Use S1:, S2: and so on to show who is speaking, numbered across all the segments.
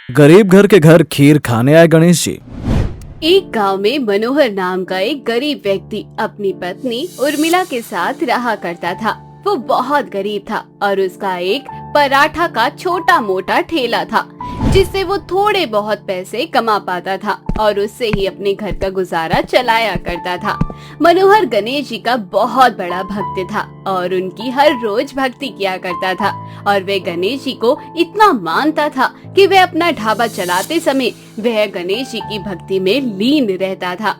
S1: गरीब घर के घर खीर खाने आए गणेश जी।
S2: एक गांव में मनोहर नाम का एक गरीब व्यक्ति अपनी पत्नी उर्मिला के साथ रहा करता था। वो बहुत गरीब था और उसका एक पराठा का छोटा मोटा ठेला था, जिससे वो थोड़े बहुत पैसे कमा पाता था और उससे ही अपने घर का गुजारा चलाया करता था। मनोहर गणेश जी का बहुत बड़ा भक्त था और उनकी हर रोज भक्ति किया करता था और वे गणेश जी को इतना मानता था कि वह अपना ढाबा चलाते समय वह गणेश जी की भक्ति में लीन रहता था।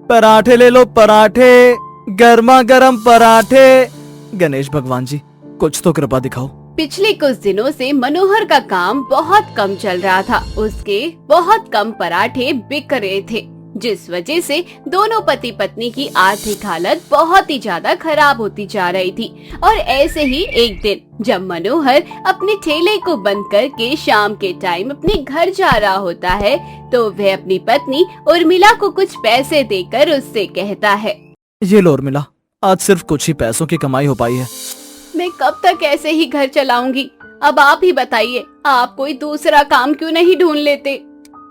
S1: पराठे ले लो, पराठे, गर्मा गर्म पराठे। गणेश भगवान जी, कुछ तो कृपा दिखाओ।
S2: पिछले कुछ दिनों से मनोहर का काम बहुत कम चल रहा था। उसके बहुत कम पराठे बिक रहे थे, जिस वजह से दोनों पति पत्नी की आर्थिक हालत बहुत ही ज्यादा खराब होती जा रही थी। और ऐसे ही एक दिन जब मनोहर अपने ठेले को बंद करके शाम के टाइम अपने घर जा रहा होता है, तो वह अपनी पत्नी उर्मिला को कुछ पैसे देकर उससे कहता है,
S1: ये लो उर्मिला, आज सिर्फ कुछ ही पैसों की कमाई हो पाई है।
S2: मैं कब तक ऐसे ही घर चलाऊंगी? अब आप ही बताइए, आप कोई दूसरा काम क्यों नहीं ढूंढ लेते?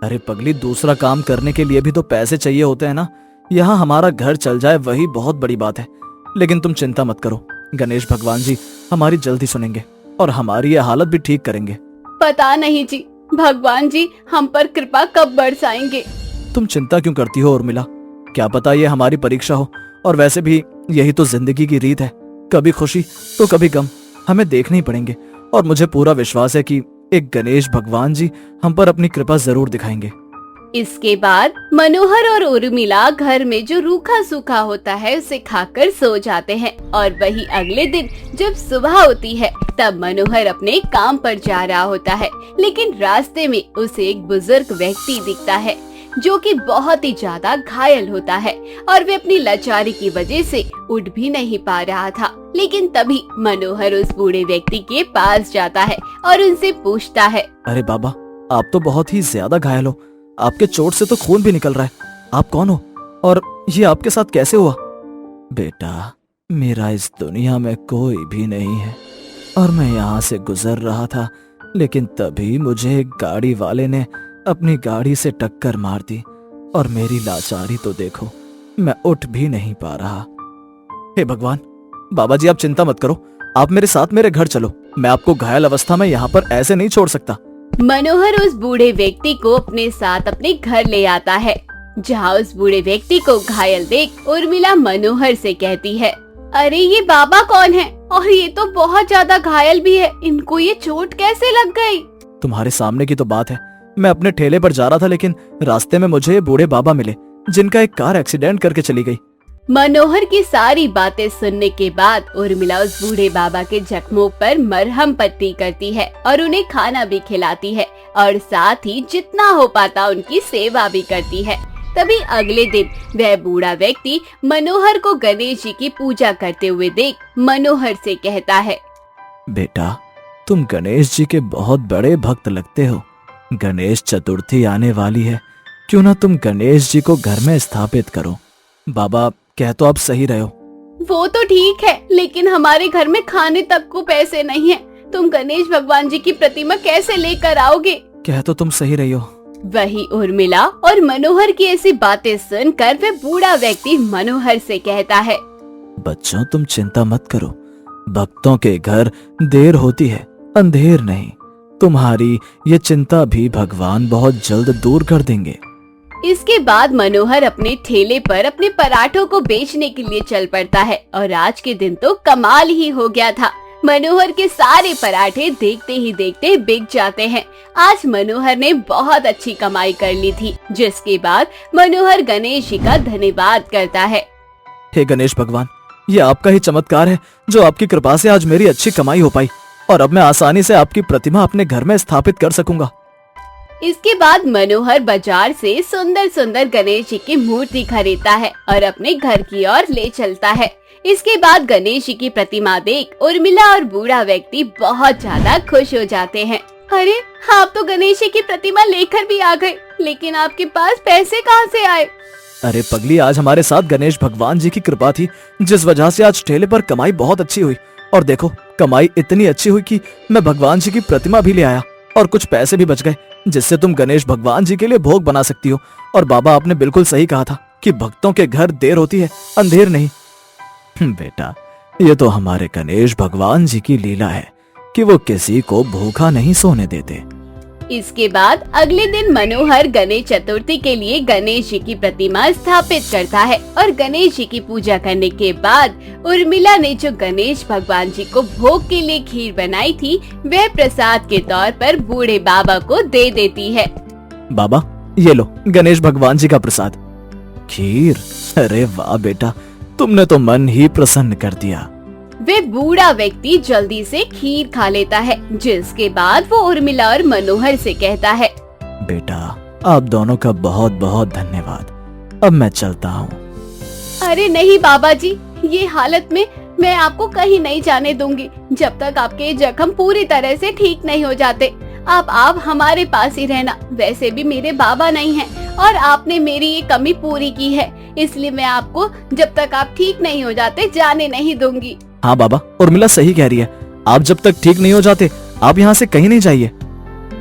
S1: अरे पगली, दूसरा काम करने के लिए भी तो पैसे चाहिए होते हैं ना। यहाँ हमारा घर चल जाए वही बहुत बड़ी बात है। लेकिन तुम चिंता मत करो, गणेश भगवान जी हमारी जल्दी सुनेंगे और हमारी ये हालत भी ठीक करेंगे।
S2: पता नहीं जी, भगवान जी हम पर कृपा कब बरसाएंगे।
S1: तुम चिंता क्यों करती हो उर्मिला? क्या पता ये हमारी परीक्षा हो। और वैसे भी यही तो जिंदगी की रीत है, कभी खुशी तो कभी गम हमें देखने ही पड़ेंगे। और मुझे पूरा विश्वास है कि एक गणेश भगवान जी हम पर अपनी कृपा जरूर दिखाएंगे।
S2: इसके बाद मनोहर और उर्मिला घर में जो रूखा सूखा होता है उसे खाकर सो जाते हैं। और वही अगले दिन जब सुबह होती है तब मनोहर अपने काम पर जा रहा होता है, लेकिन रास्ते में उसे एक बुजुर्ग व्यक्ति दिखता है जो कि बहुत ही ज्यादा घायल होता है और वे अपनी लाचारी की वजह से उठ भी नहीं पा रहा था। लेकिन तभी मनोहर उस बूढ़े व्यक्ति के पास जाता है और उनसे पूछता है,
S1: अरे बाबा, आप तो बहुत ही ज्यादा घायल हो, आपके चोट से तो खून भी निकल रहा है। आप कौन हो और ये आपके साथ कैसे हुआ? बेटा, मेरा इस दुनिया में कोई भी नहीं है और मैं यहाँ से गुजर रहा था, लेकिन तभी मुझे एक गाड़ी वाले ने अपनी गाड़ी से टक्कर मार दी और मेरी लाचारी तो देखो, मैं उठ भी नहीं पा रहा। हे भगवान, बाबा जी आप चिंता मत करो, आप मेरे साथ मेरे घर चलो, मैं आपको घायल अवस्था में यहाँ पर ऐसे नहीं छोड़ सकता।
S2: मनोहर उस बूढ़े व्यक्ति को अपने साथ अपने घर ले आता है, जहाँ उस बूढ़े व्यक्ति को घायल देख उर्मिला मनोहर से कहती है, अरे ये बाबा कौन है और ये तो बहुत ज्यादा घायल भी है, इनको ये चोट कैसे लग गई?
S1: तुम्हारे सामने की तो बात है, मैं अपने ठेले पर जा रहा था, लेकिन रास्ते में मुझे ये बूढ़े बाबा मिले जिनका एक कार एक्सीडेंट करके चली गई।
S2: मनोहर की सारी बातें सुनने के बाद उर्मिला उस बूढ़े बाबा के जख्मों पर मरहम पट्टी करती है और उन्हें खाना भी खिलाती है और साथ ही जितना हो पाता उनकी सेवा भी करती है। तभी अगले दिन वह बूढ़ा व्यक्ति मनोहर को गणेश जी की पूजा करते हुए देख मनोहर से कहता है,
S1: बेटा, तुम गणेश जी के बहुत बड़े भक्त लगते हो। गणेश चतुर्थी आने वाली है, क्यों ना तुम गणेश जी को घर में स्थापित करो। बाबा, कह तो आप सही रहे हो।
S2: वो तो ठीक है, लेकिन हमारे घर में खाने तक को पैसे नहीं है। तुम गणेश भगवान जी की प्रतिमा कैसे लेकर आओगे?
S1: कह तो तुम सही रही हो।
S2: वही उर्मिला और मनोहर की ऐसी बातें सुनकर वह बूढ़ा व्यक्ति मनोहर से कहता है,
S1: बच्चों तुम चिंता मत करो, भक्तों के घर देर होती है, अंधेर नहीं। तुम्हारी ये चिंता भी भगवान बहुत जल्द दूर कर देंगे।
S2: इसके बाद मनोहर अपने ठेले पर अपने पराठों को बेचने के लिए चल पड़ता है और आज के दिन तो कमाल ही हो गया था। मनोहर के सारे पराठे देखते ही देखते बिक जाते हैं। आज मनोहर ने बहुत अच्छी कमाई कर ली थी, जिसके बाद मनोहर गणेश जी का धन्यवाद करता है।
S1: हे गणेश भगवान, ये आपका ही चमत्कार है जो आपकी कृपा से आज मेरी अच्छी कमाई हो पाई और अब मैं आसानी से आपकी प्रतिमा अपने घर में स्थापित कर सकूंगा।
S2: इसके बाद मनोहर बाजार से सुंदर सुंदर गणेश जी की मूर्ति खरीदता है और अपने घर की ओर ले चलता है। इसके बाद गणेश जी की प्रतिमा देख उर्मिला और बूढ़ा व्यक्ति बहुत ज्यादा खुश हो जाते हैं। अरे, आप तो गणेश जी की प्रतिमा लेकर भी आ गए, लेकिन आपके पास पैसे कहाँ से आए?
S1: अरे पगली, आज हमारे साथ गणेश भगवान जी की कृपा थी, जिस वजह से आज ठेले पर कमाई बहुत अच्छी हुई। और देखो, कमाई इतनी अच्छी हुई कि मैं भगवान जी की प्रतिमा भी ले आया और कुछ पैसे भी बच गए। जिससे तुम गणेश भगवान जी के लिए भोग बना सकती हो। और बाबा, आपने बिल्कुल सही कहा था कि भक्तों के घर देर होती है, अंधेर नहीं। बेटा, ये तो हमारे गणेश भगवान जी की लीला है कि वो किसी को भूखा नहीं सोने देते।
S2: इसके बाद अगले दिन मनोहर गणेश चतुर्थी के लिए गणेश जी की प्रतिमा स्थापित करता है और गणेश जी की पूजा करने के बाद उर्मिला ने जो गणेश भगवान जी को भोग के लिए खीर बनाई थी वह प्रसाद के तौर पर बूढ़े बाबा को दे देती है।
S1: बाबा, ये लो गणेश भगवान जी का प्रसाद। खीर? अरे वाह बेटा, तुमने तो मन ही प्रसन्न कर दिया।
S2: वे बूढ़ा व्यक्ति जल्दी से खीर खा लेता है, जिसके बाद वो उर्मिला और मनोहर से कहता है,
S1: बेटा, आप दोनों का बहुत बहुत धन्यवाद। अब मैं चलता हूँ।
S2: अरे नहीं बाबा जी, ये हालत में मैं आपको कहीं नहीं जाने दूंगी जब तक आपके जख्म पूरी तरह से ठीक नहीं हो जाते। आप हमारे पास ही रहना। वैसे भी मेरे बाबा नहीं हैं और आपने मेरी ये कमी पूरी की है, इसलिए मैं आपको जब तक आप ठीक नहीं हो जाते जाने नहीं दूंगी।
S1: हाँ बाबा, उर्मिला सही कह रही है। आप जब तक ठीक नहीं हो जाते आप यहाँ से कहीं नहीं जाइए।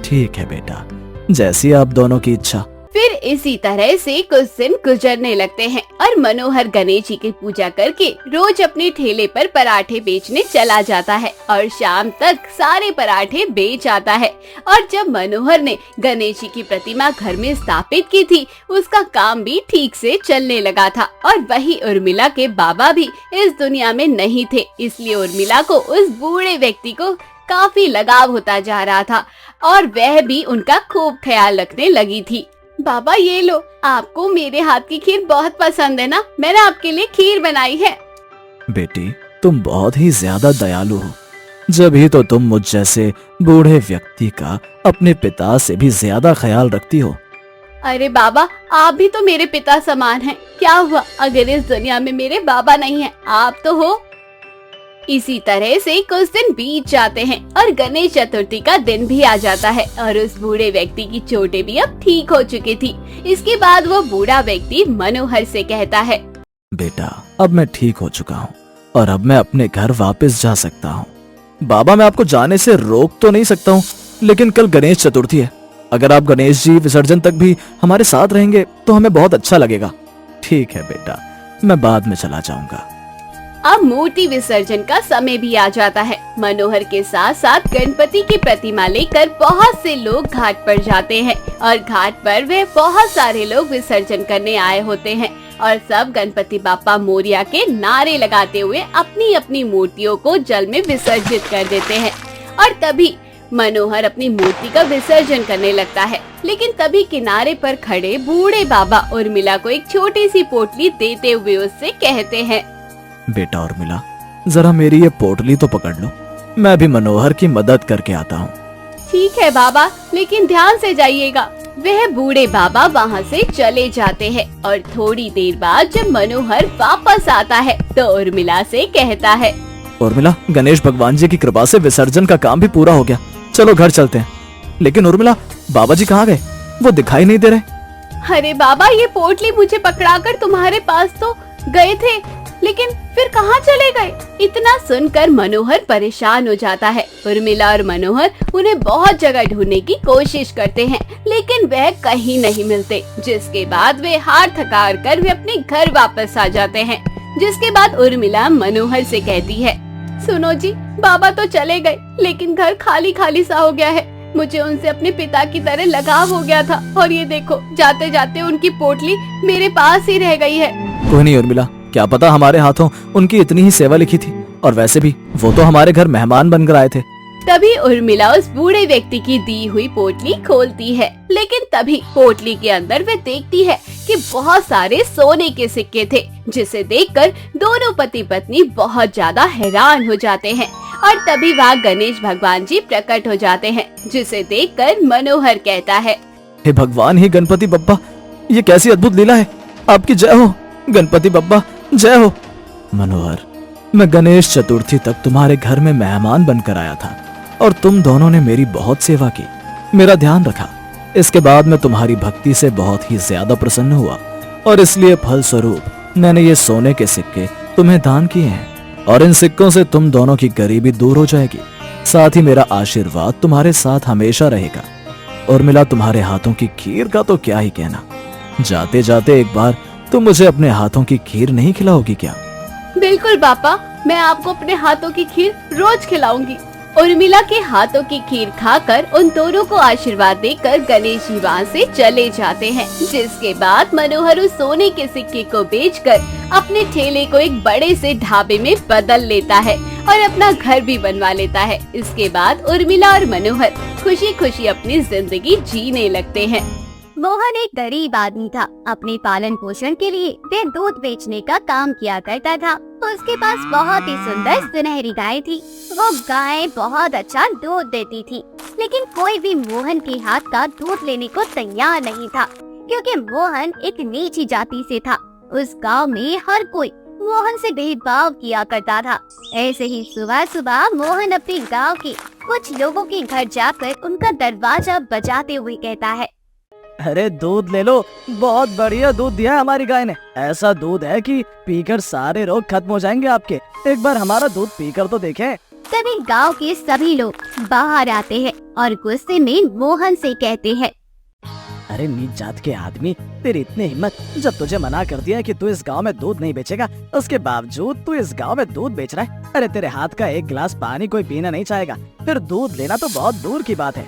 S1: ठीक है बेटा, जैसी आप दोनों की इच्छा।
S2: फिर इसी तरह से कुछ दिन गुजरने लगते हैं और मनोहर गणेश जी की पूजा करके रोज अपने ठेले पर पराठे बेचने चला जाता है और शाम तक सारे पराठे बेच आता है। और जब मनोहर ने गणेश जी की प्रतिमा घर में स्थापित की थी, उसका काम भी ठीक से चलने लगा था। और वही उर्मिला के बाबा भी इस दुनिया में नहीं थे, इसलिए उर्मिला को उस बूढ़े व्यक्ति को काफी लगाव होता जा रहा था और वह भी उनका खूब ख्याल रखने लगी थी। बाबा, ये लो, आपको मेरे हाथ की खीर बहुत पसंद है ना? मैंने आपके लिए खीर बनाई है।
S1: बेटी, तुम बहुत ही ज्यादा दयालु हो, जब ही तो तुम मुझ जैसे बूढ़े व्यक्ति का अपने पिता से भी ज्यादा ख्याल रखती हो।
S2: अरे बाबा, आप भी तो मेरे पिता समान हैं। क्या हुआ अगर इस दुनिया में मेरे बाबा नहीं हैं? आप तो हो। इसी तरह से कुछ दिन बीत जाते हैं और गणेश चतुर्थी का दिन भी आ जाता है और उस बूढ़े व्यक्ति की चोटें भी अब ठीक हो चुकी थी। इसके बाद वो बूढ़ा व्यक्ति मनोहर से कहता है,
S1: बेटा, अब मैं ठीक हो चुका हूँ और अब मैं अपने घर वापस जा सकता हूँ। बाबा, मैं आपको जाने से रोक तो नहीं सकता हूँ, लेकिन कल गणेश चतुर्थी है। अगर आप गणेश जी विसर्जन तक भी हमारे साथ रहेंगे तो हमें बहुत अच्छा लगेगा। ठीक है बेटा, मैं बाद में चला जाऊंगा।
S2: अब मूर्ति विसर्जन का समय भी आ जाता है। मनोहर के साथ साथ गणपति की प्रतिमा लेकर बहुत से लोग घाट पर जाते हैं और घाट पर वे बहुत सारे लोग विसर्जन करने आए होते हैं और सब गणपति बाप्पा मोरिया के नारे लगाते हुए अपनी अपनी मूर्तियों को जल में विसर्जित कर देते हैं। और तभी मनोहर अपनी मूर्ति का विसर्जन करने लगता है, लेकिन तभी किनारे पर खड़े बूढ़े बाबा उर्मिला को एक छोटी सी पोटली देते हुए उससे कहते हैं,
S1: बेटा उर्मिला, जरा मेरी ये पोटली तो पकड़ लो, मैं भी मनोहर की मदद करके आता हूँ।
S2: ठीक है बाबा, लेकिन ध्यान से जाइएगा। वह बूढ़े बाबा वहाँ से चले जाते हैं और थोड़ी देर बाद जब मनोहर वापस आता है तो उर्मिला से कहता है,
S1: उर्मिला, गणेश भगवान जी की कृपा से विसर्जन का काम भी पूरा हो गया, चलो घर चलते हैं। लेकिन उर्मिला, बाबा जी कहाँ गए? वो दिखाई नहीं दे रहे।
S2: अरे बाबा, ये पोटली मुझे पकड़ाकर तुम्हारे पास तो गए थे, लेकिन फिर कहाँ चले गए? इतना सुनकर मनोहर परेशान हो जाता है। उर्मिला और मनोहर उन्हें बहुत जगह ढूंढने की कोशिश करते हैं, लेकिन वह कहीं नहीं मिलते। जिसके बाद वे हार थकार कर वे अपने घर वापस आ जाते हैं। जिसके बाद उर्मिला मनोहर से कहती है, सुनो जी, बाबा तो चले गए, लेकिन घर खाली खाली सा हो गया है। मुझे उनसे अपने पिता की तरह लगाव हो गया था और ये देखो, जाते जाते उनकी पोटली मेरे पास ही रह गई है।
S1: कोई नहीं उर्मिला, क्या पता हमारे हाथों उनकी इतनी ही सेवा लिखी थी, और वैसे भी वो तो हमारे घर मेहमान बनकर आए थे।
S2: तभी उर्मिला उस बूढ़े व्यक्ति की दी हुई पोटली खोलती है, लेकिन तभी पोटली के अंदर वे देखती है कि बहुत सारे सोने के सिक्के थे, जिसे देखकर दोनों पति पत्नी बहुत ज्यादा हैरान हो जाते हैं। और तभी वहाँ गणेश भगवान जी प्रकट हो जाते हैं, जिसे देखकर मनोहर कहता है,
S1: हे भगवान, हे गणपति बप्पा, ये कैसी अद्भुत लीला है। आपकी जय हो गणपति बप्पा, जय हो। मनोहर, मैं गणेश चतुर्थी तक तुम्हारे घर में मेहमान बनकर आया था और तुम दोनों ने मेरी बहुत सेवा की, मेरा ध्यान रखा। इसके बाद मैं तुम्हारी भक्ति से बहुत ही ज्यादा प्रसन्न हुआ और इसलिए फलस्वरूप मैंने ये सोने के सिक्के तुम्हें दान किए हैं, और इन सिक्कों से तुम दोनों की गरीबी दूर हो जाएगी। साथ ही मेरा आशीर्वाद तुम्हारे साथ हमेशा रहेगा। उर्मिला, तुम्हारे हाथों की खीर का तो क्या ही कहना। जाते जाते एक बार तुम मुझे अपने हाथों की खीर नहीं खिलाओगी क्या?
S2: बिल्कुल पापा, मैं आपको अपने हाथों की खीर रोज खिलाऊंगी। उर्मिला के हाथों की खीर खाकर उन दोनों को आशीर्वाद देकर गणेश जी वहाँ से चले जाते हैं। जिसके बाद मनोहर उस सोने के सिक्के को बेचकर अपने ठेले को एक बड़े से ढाबे में बदल लेता है और अपना घर भी बनवा लेता है। इसके बाद उर्मिला और मनोहर खुशी खुशी अपनी जिंदगी जीने लगते हैं।
S3: मोहन एक गरीब आदमी था। अपने पालन पोषण के लिए वह दूध बेचने का काम किया करता था। उसके पास बहुत ही सुंदर सुनहरी गाय थी। वो गाय बहुत अच्छा दूध देती थी, लेकिन कोई भी मोहन के हाथ का दूध लेने को तैयार नहीं था, क्योंकि मोहन एक नीची जाति से था। उस गांव में हर कोई मोहन से भेदभाव किया करता था। ऐसे ही सुबह सुबह मोहन अपने गांव के कुछ लोगों के घर जाकर उनका दरवाजा बजाते हुए कहता है,
S1: अरे दूध ले लो, बहुत बढ़िया दूध दिया है हमारी गाय ने। ऐसा दूध है कि पीकर सारे रोग खत्म हो जाएंगे आपके। एक बार हमारा दूध पीकर तो देखें।
S3: तभी गांव के सभी लोग बाहर आते हैं और गुस्से में मोहन से कहते हैं,
S1: अरे नीच जात के आदमी, तेरी इतनी हिम्मत! जब तुझे मना कर दिया कि तू इस गांव में दूध नहीं बेचेगा, उसके बावजूद तू इस गांव में दूध बेच रहा है। अरे तेरे हाथ का एक गिलास पानी कोई पीना नहीं चाहेगा, फिर दूध लेना तो बहुत दूर की बात है।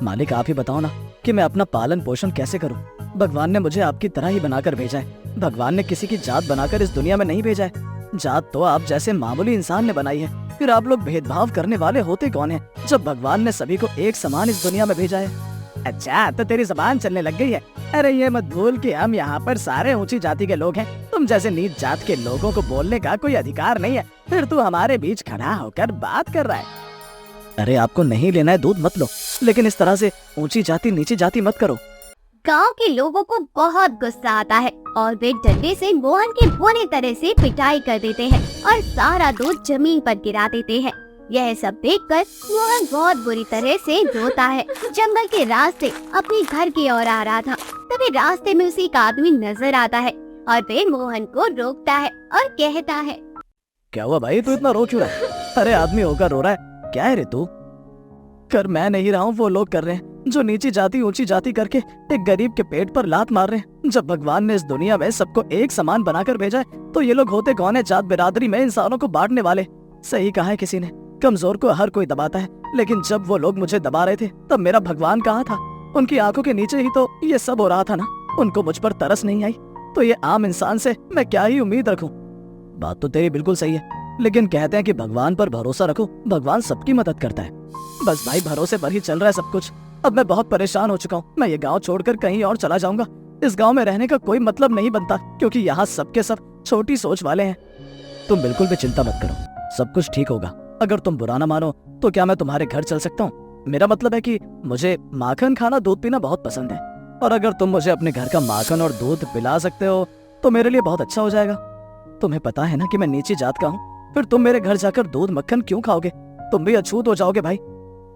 S1: मालिक, आप ही बताओ ना कि मैं अपना पालन पोषण कैसे करूं? भगवान ने मुझे आपकी तरह ही बनाकर भेजा है। भगवान ने किसी की जात बनाकर इस दुनिया में नहीं भेजा है। जात तो आप जैसे मामूली इंसान ने बनाई है। फिर आप लोग भेदभाव करने वाले होते कौन हैं, जब भगवान ने सभी को एक समान इस दुनिया में भेजा है? अच्छा, तो तेरी जबान चलने लग गई है। अरे ये मत भूल कि हम यहाँ पर सारे ऊंची जाति के लोग हैं। तुम जैसे नीच जात के लोगों को बोलने का कोई अधिकार नहीं है। फिर तू हमारे बीच खड़ा होकर बात कर रहा है। अरे आपको नहीं लेना है दूध मत लो, लेकिन इस तरह से ऊंची जाति नीची जाति मत करो।
S3: गांव के लोगों को बहुत गुस्सा आता है और वे डंडे से मोहन की बुरी तरह से पिटाई कर देते हैं और सारा दूध जमीन पर गिरा देते हैं। यह सब देखकर मोहन बहुत बुरी तरह से रोता है। जंगल के रास्ते अपने घर की ओर आ रहा था। तभी रास्ते में उसे एक आदमी नजर आता है और वे मोहन को रोकता है और कहता है,
S1: क्या हुआ भाई, तू इतना रो क्यों रहा है? अरे आदमी होकर रो रहा है, क्या है रे तू? कर मैं नहीं रहा हूँ, वो लोग कर रहे हैं जो नीची जाति ऊंची जाति करके एक गरीब के पेट पर लात मार रहे हैं। जब भगवान ने इस दुनिया में सबको एक समान बनाकर भेजा है, तो ये लोग होते कौन है जात बिरादरी में इंसानों को बांटने वाले। सही कहा है किसी ने, कमजोर को हर कोई दबाता है। लेकिन जब वो लोग मुझे दबा रहे थे, तब मेरा भगवान कहाँ था? उनकी आंखों के नीचे ही तो ये सब हो रहा था ना। उनको मुझ पर तरस नहीं आई, तो ये आम इंसान से मैं क्या ही उम्मीद रखूं? बात तो तेरी बिल्कुल सही है, लेकिन कहते हैं कि भगवान पर भरोसा रखो, भगवान सबकी मदद करता है। बस भाई, भरोसे पर ही चल रहा है सब कुछ। अब मैं बहुत परेशान हो चुका हूँ। मैं ये गांव छोड़कर कहीं और चला जाऊंगा। इस गांव में रहने का कोई मतलब नहीं बनता, क्योंकि यहाँ सबके सब छोटी सोच वाले हैं। तुम बिल्कुल भी चिंता मत करो, सब कुछ ठीक होगा। अगर तुम बुरा ना मानो तो क्या मैं तुम्हारे घर चल सकता हूँ? मेरा मतलब है कि मुझे माखन खाना, दूध पीना बहुत पसंद है, और अगर तुम मुझे अपने घर का माखन और दूध पिला सकते हो तो मेरे लिए बहुत अच्छा हो जाएगा। तुम्हें पता है ना कि मैं नीची जात का हूँ, फिर तुम मेरे घर जाकर दूध मक्खन क्यों खाओगे? तुम भी अछूत हो जाओगे भाई।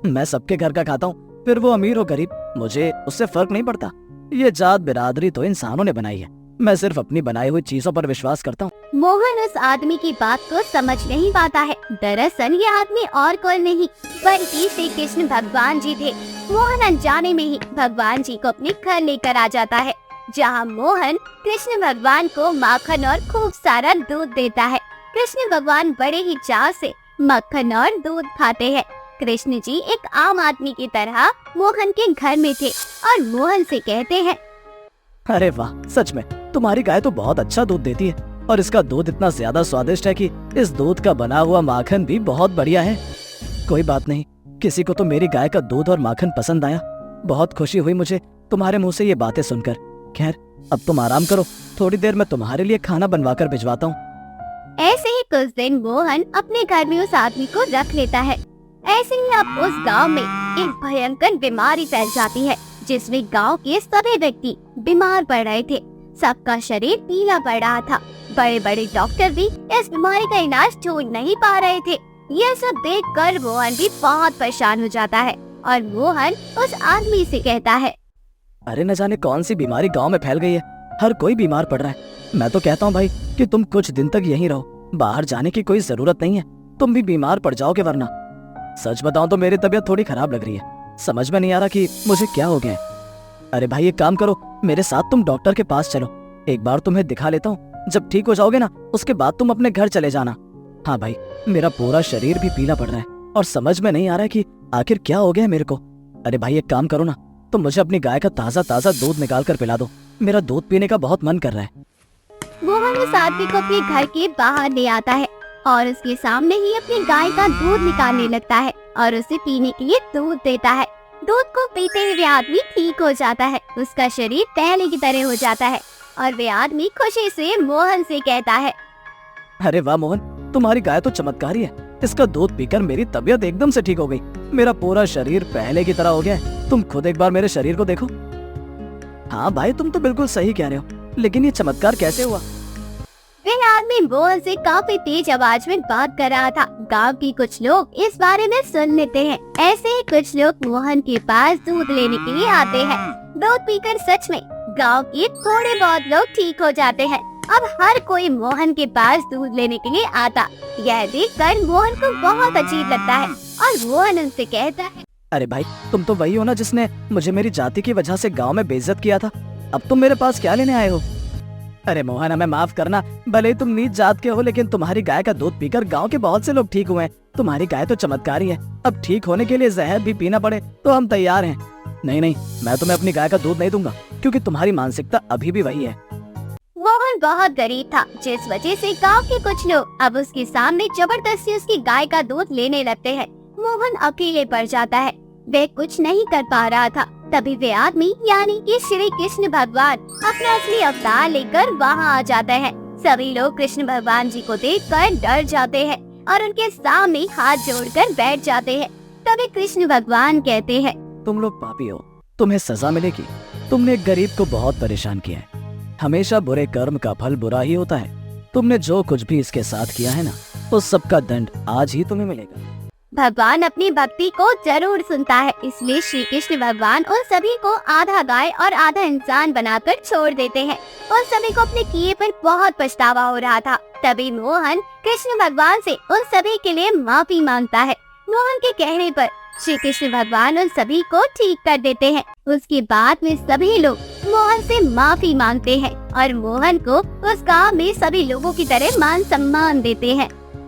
S1: मैं सबके घर का खाता हूँ, फिर वो अमीर हो गरीब, मुझे उससे फर्क नहीं पड़ता। ये जात बिरादरी तो इंसानों ने बनाई है, मैं सिर्फ अपनी बनाई हुई चीजों पर विश्वास करता हूँ।
S3: मोहन उस आदमी की बात को समझ नहीं पाता है। दरअसल ये आदमी और कोई नहीं बल्कि श्री कृष्ण भगवान जी थे। मोहन अनजाने में ही भगवान जी को अपने घर लेकर आ जाता है, जहाँ मोहन कृष्ण भगवान को माखन और खूब सारा दूध देता है। कृष्ण भगवान बड़े ही चाव से मक्खन और दूध खाते हैं। कृष्ण जी एक आम आदमी की तरह मोहन के घर में थे और मोहन से कहते हैं,
S1: अरे वाह, सच में तुम्हारी गाय तो बहुत अच्छा दूध देती है, और इसका दूध इतना ज्यादा स्वादिष्ट है कि इस दूध का बना हुआ माखन भी बहुत बढ़िया है। कोई बात नहीं, किसी को तो मेरी गाय का दूध और माखन पसंद आया। बहुत खुशी हुई मुझे तुम्हारे मुंह से ये बातें सुनकर। खैर, अब तुम आराम करो, थोड़ी देर में तुम्हारे लिए खाना बनवा कर भिजवाता हूँ।
S3: ऐसे ही कुछ दिन मोहन अपने घर में उस आदमी को रख लेता है। ऐसे ही अब उस गांव में एक भयंकर बीमारी फैल जाती है, जिसमें गांव के सभी व्यक्ति बीमार पड़ रहे थे। सबका शरीर पीला पड़ रहा था। बड़े बड़े डॉक्टर भी इस बीमारी का इलाज ढूंढ नहीं पा रहे थे। यह सब देखकर मोहन भी बहुत परेशान हो जाता है और मोहन उस आदमी से कहता है,
S1: अरे न जाने कौन सी बीमारी गांव में फैल गई है, हर कोई बीमार पड़ रहा है। मैं तो कहता हूँ भाई कि तुम कुछ दिन तक यहीं रहो, बाहर जाने की कोई जरूरत नहीं है। तुम भी बीमार पड़ जाओगे वरना। सच बताऊं तो मेरी तबीयत थोड़ी खराब लग रही है। समझ में नहीं आ रहा कि मुझे क्या हो गया है। अरे भाई एक काम करो, मेरे साथ तुम डॉक्टर के पास चलो, एक बार तुम्हें दिखा लेता हूँ। जब ठीक हो जाओगे ना, उसके बाद तुम अपने घर चले जाना। हाँ भाई, मेरा पूरा शरीर भी पीला पड़ रहा है और समझ में नहीं आ रहा है कि आखिर क्या हो गया है मेरे को। अरे भाई एक काम करो ना, तुम मुझे अपनी गाय का ताज़ा ताज़ा दूध निकाल कर पिला दो, मेरा दूध पीने का बहुत मन कर रहा है।
S3: मोहन उस आदमी को अपने घर के बाहर ले आता है और उसके सामने ही अपनी गाय का दूध निकालने लगता है और उसे पीने के लिए दूध देता है। दूध को पीते हुए आदमी ठीक हो जाता है, उसका शरीर पहले की तरह हो जाता है और वे आदमी खुशी से मोहन से कहता है,
S1: अरे वाह मोहन, तुम्हारी गाय तो चमत्कारी है। इसका दूध पीकर मेरी तबीयत एकदम से ठीक हो गई, मेरा पूरा शरीर पहले की तरह हो गया है। तुम खुद एक बार मेरे शरीर को देखो। हाँ भाई, तुम तो बिल्कुल सही कह रहे हो, लेकिन ये चमत्कार कैसे हुआ?
S3: वह आदमी मोहन से काफी तेज आवाज में बात कर रहा था। गांव के कुछ लोग इस बारे में सुन लेते हैं। ऐसे ही कुछ लोग मोहन के पास दूध लेने के लिए आते हैं। दूध पीकर सच में गांव के थोड़े बहुत लोग ठीक हो जाते हैं। अब हर कोई मोहन के पास दूध लेने के लिए आता। यह देखकर मोहन को बहुत अजीब लगता है और मोहन उनसे कहता है,
S1: अरे भाई, तुम तो वही हो ना जिसने मुझे मेरी जाति की वजह से गांव में बेइज्जत किया था। अब तुम मेरे पास क्या लेने आए हो? अरे मोहन, हमें माफ करना, भले ही तुम नीच जात के हो, लेकिन तुम्हारी गाय का दूध पीकर गांव के बहुत से लोग ठीक हुए हैं। तुम्हारी गाय तो चमत्कारी है। अब ठीक होने के लिए जहर भी पीना पड़े तो हम तैयार हैं। नहीं नहीं, मैं तुम्हें अपनी गाय का दूध नहीं दूंगा, क्योंकि तुम्हारी मानसिकता अभी भी वही है।
S3: मोहन बहुत गरीब था, जिस वजह से गांव के कुछ लोग अब उसके सामने जबरदस्ती उसकी गाय का दूध लेने लगते हैं। मोहन अकेले पड़ जाता है, वह कुछ नहीं कर पा रहा था। तभी वे आदमी यानी कि श्री कृष्ण भगवान अपना असली अवतार लेकर वहाँ आ जाते हैं। सभी लोग कृष्ण भगवान जी को देखकर डर जाते हैं और उनके सामने हाथ जोड़कर बैठ जाते हैं। तभी कृष्ण भगवान कहते हैं,
S1: तुम लोग पापी हो, तुम्हें सजा मिलेगी। तुमने एक गरीब को बहुत परेशान किया है। हमेशा बुरे कर्म का फल बुरा ही होता है। तुमने जो कुछ भी इसके साथ किया है ना, उस सब का दंड आज ही तुम्हें मिलेगा।
S3: भगवान अपनी भक्ति को जरूर सुनता है, इसलिए श्री कृष्ण भगवान उन सभी को आधा गाय और आधा इंसान बनाकर छोड़ देते हैं। उन सभी को अपने किए पर बहुत पछतावा हो रहा था। तभी मोहन कृष्ण भगवान से उन सभी के लिए माफी मांगता है। मोहन के कहने पर श्री कृष्ण भगवान उन सभी को ठीक कर देते हैं। उसके बाद में सभी लोग मोहन से माफी मांगते हैं और मोहन को उस गांव में सभी लोगों की तरह मान सम्मान देते हैं।